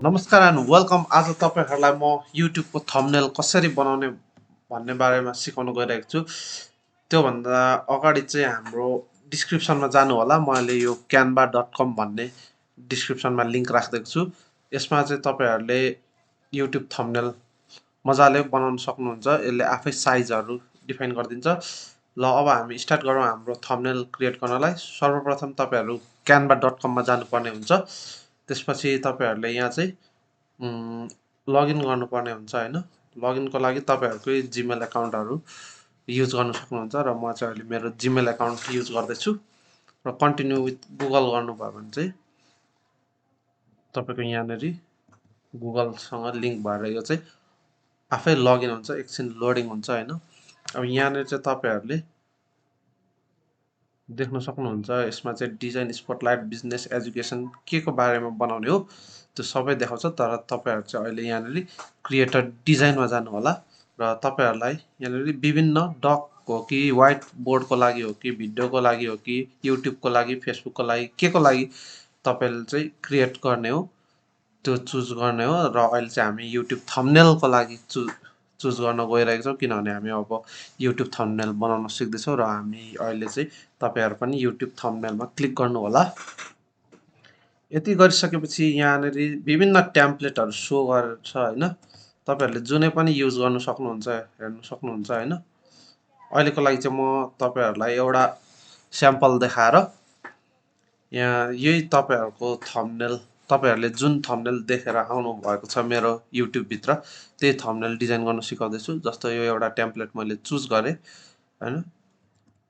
नमस्कार and welcome. आज तपाईहरुलाई म YouTube को थम्बनेल कसरी बनाउने भन्ने बारेमा सिकाउन गइरहेको छु। त्योभन्दा अगाडि चाहिँ हाम्रो डिस्क्रिप्सनमा जानु होला। मैले यो canva.com भन्ने डिस्क्रिप्सनमा लिंक राखिदिएको छु। यसमा चाहिँ तपाईहरुले YouTube थम्बनेल मजाले बनाउन सक्नुहुन्छ। यसले आफै साइजहरु डिफाइन गरिदिन्छ। ल अब हामी स्टार्ट गरौँ हाम्रो थम्बनेल क्रिएट गर्नलाई। सर्वप्रथम तपाईहरु canva.com मा जानुपर्ने हुन्छ। त्यसपछि तपाईहरुले यहाँ चाहिँ लगइन गर्नुपर्ने हुन्छ हैन। लगइनको लागि तपाईहरुकै जीमेल एकाउन्टहरु युज गर्न सक्नुहुन्छ र म चाहिँ अहिले मेरो जीमेल एकाउन्ट युज गर्दै छु र कन्टिन्यु विथ गुगल गर्नुभयो भने चाहिँ तपाईको यहाँनेरि गुगलसँग लिंक भएर यो चाहिँ आफै लगइन हुन्छ। एकछिन लोडिङ हुन्छ हैन। अब यहाँनेर चाहिँ तपाईहरुले देख्न सक्नुहुन्छ। यसमा चाहिँ डिजाइन स्पटलाइट बिजनेस एजुकेसन के को बारेमा बनाउने हो त्यो सबै देखाउँछ। तर तपाईहरु चाहिँ अहिले यहाँनेरि क्रिएटर डिजाइनमा जानु होला र तपाईहरुलाई यहाँनेरि विभिन्न डक हो कि व्हाइट बोर्ड को लागि हो कि भिडियोको लागि हो कि युट्युब को लागि फेसबुक को लागि के को लागि तपाईले चाहिँ क्रिएट गर्ने हो त्यो चुज गर्ने हो। र अहिले चाहिँ हामी युट्युब थम्बनेल को लागि चुज गर्न गइरहेको छौं किनभने हामी अब युट्युब थम्बनेल बनाउन सिक्दै छौं र हामी अहिले चाहिँ तपाईहरु पनि युट्युब थम्बनेलमा क्लिक गर्नु होला। यति गरिसकेपछि यहाँनेरि विभिन्न टेम्प्लेटहरु शो गर्छ हैन। तपाईहरुले जुनै पनि युज गर्न सक्नुहुन्छ, हेर्न सक्नुहुन्छ हैन। अहिलेको लागि चाहिँ म तपाईहरुलाई एउटा स्याम्पल देखाएर यहाँ यही तपाईहरुको थम्बनेल तपाईहरुले जुन थम्बनेल देखेर आउनु भएको छ मेरो युट्युब भित्र त्यही थम्बनेल डिजाइन गर्न सिकाउँदै छु। जस्तो यो एउटा टेम्प्लेट मैले चुज गरे हैन।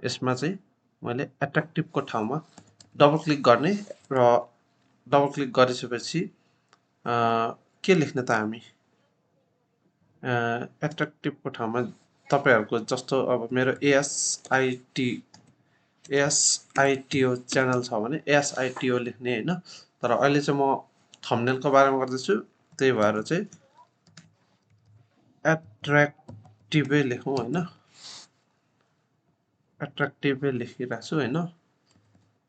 यसमा चाहिँ मैले एट्र्याक्टिभ को ठाउँमा डबल क्लिक गर्ने र डबल क्लिक गरिसकेपछि के लेख्ने त हामी एट्र्याक्टिभ को ठाउँमा तपाईहरुको जस्तो अब मेरो एसआईटीओ च्यानल छ भने एसआईटीओ लेख्ने हैन। तर अहिले चाहिँ म थम्बनेल को बारेमा गर्दै छु त्यही भएर चाहिँ एट्र्याक्टिभै लेखौं हैन। एट्र्याक्टिभै लेखिरहेको छु हैन।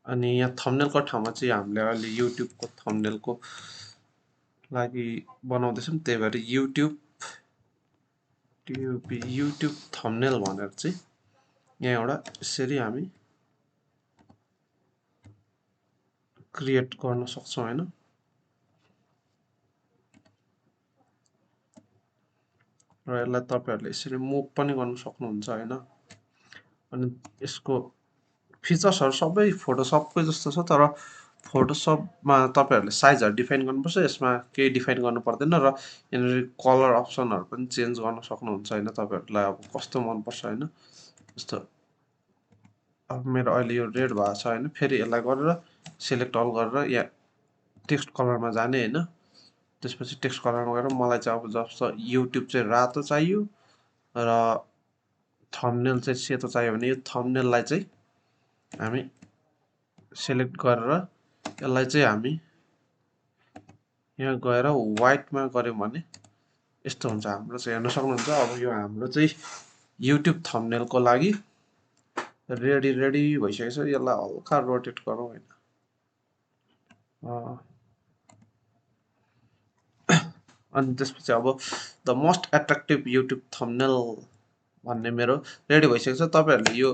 अनि यहाँ थम्बनेल को ठाउँमा चाहिँ हामीले अहिले युट्युब को थम्बनेल को लागि बनाउँदै छौं त्यही भएर युट्युब थम्बनेल भनेर चाहिँ यहाँ एउटा यसरी हामी क्रिएट गर्न सक्छौं हैन। र यसलाई तपाईहरुले यसरी मुभ पनि गर्न सक्नुहुन्छ हैन। अनि यसको फिचर्सहरु सबै फोटोसपकै जस्तो छ तर फोटोसपमा तपाईहरुले साइजहरु डिफाइन गर्नुपर्छ। यसमा केही डिफाइन गर्नु पर्दैन र यहाँनेरि कलर अप्सनहरु पनि चेन्ज गर्न सक्नुहुन्छ हैन। तपाईहरुलाई अब कस्तो मन पर्छ हैन। जस्तो अब मेरो अहिले यो रेड भएको छ हैन। फेरि यसलाई गरेर सिलेक्ट अल गरेर यहाँ टेक्स्ट कलरमा जाने हैन। त्यसपछि टेक्स्ट कलरमा गएर मलाई चाहिँ अब जस्तो युट्युब चाहिँ रातो चाहियो र थम्बनेल चाहिँ सेतो चाहियो भने यो थम्बनेललाई चाहिँ हामी सिलेक्ट गरेर यसलाई चाहिँ हामी यहाँ गएर व्हाइटमा गर्यौं भने यस्तो हुन्छ। हाम्रो चाहिँ हेर्न सक्नुहुन्छ। अब यो हाम्रो चाहिँ युट्युब थम्बनेल को लागि रेडी भइसकेछ। यसलाई हल्का रोटेट गरौँ हैन। अनि त्यसपछि अब the most attractive YouTube thumbnail भन्ने मेरो रेडी भइसकेको छ। तपाईहरुले यो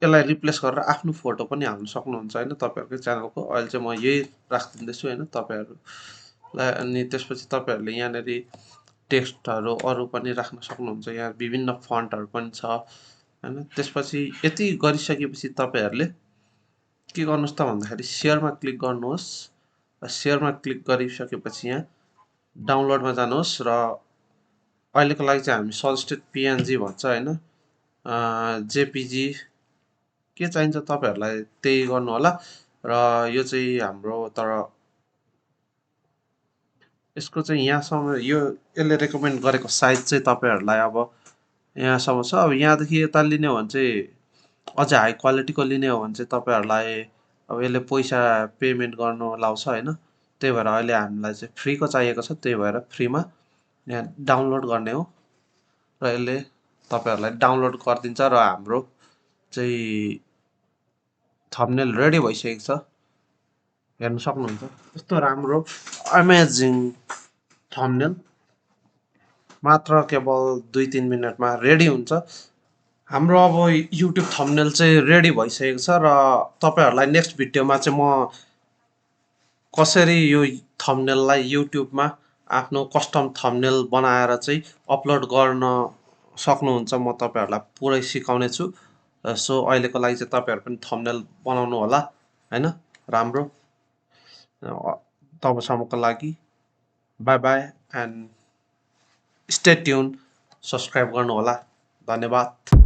यसलाई रिप्लेस गरेर आफ्नो फोटो पनि हाल्न सक्नुहुन्छ हैन तपाईहरुकै च्यानलको। अहिले चाहिँ म यही राख्दिदै छु हैन तपाईहरुलाई। अनि त्यसपछि तपाईहरुले यहाँनेरि टेक्स्टहरु अरु पनि राख्न सक्नुहुन्छ। यहाँ विभिन्न फन्टहरु पनि छ हैन। त्यसपछि यति गरिसकेपछि तपाईहरुले के गर्नुस् त भन्दाखेरि शेयरमा क्लिक गर्नुहोस्। र शेयरमा क्लिक गरिसकेपछि यहाँ डाउनलोडमा जानुहोस् र अहिलेको लागि चाहिँ हामी सजेस्टेड पीएनजी भन्छ हैन। जेपीजी के चाहिन्छ तपाईहरुलाई त्यही गर्नु होला। र यो चाहिँ हाम्रो तर यसको चाहिँ यहाँसम्म यसले रेकमेन्ड गरेको साइज चाहिँ तपाईहरुलाई अब यहाँसम्म छ। अब यहाँदेखि यता लिने हो भने चाहिँ अझै हाई क्वालिटीको लिने हो भने चाहिँ तपाईहरुलाई अब यसले पैसा पेमेन्ट गर्नु लाउँछ हैन। त्यही भएर अहिले हामीलाई चाहिँ फ्रीको चाहिएको छ। त्यही भएर फ्रीमा यहाँ डाउनलोड गर्ने हो र यसले तपाईहरुलाई डाउनलोड गरिदिन्छ र हाम्रो चाहिँ थम्बनेल रेडी भइसकेको छ। हेर्न सक्नुहुन्छ कस्तो राम्रो अमेजिङ थम्बनेल मात्र केवल 2-3 मिनेटमा रेडी हुन्छ हाम्रो अब युट्युब थम्बनेल चाहिँ रेडी भइसकेको छ र तपाईहरुलाई नेक्स्ट भिडियोमा चाहिँ म कसरी यो थम्बनेललाई युट्युबमा आफ्नो कस्टम थम्बनेल बनाएर चाहिँ अपलोड गर्न सक्नुहुन्छ म तपाईहरुलाई पुरै सिकाउने छु सो अहिलेको लागि चाहिँ तपाईहरु पनि थम्बनेल बनाउनु होला हैन राम्रो तबसम्मको लागि bye bye and stay tune subscribe गर्नु होला धन्यवाद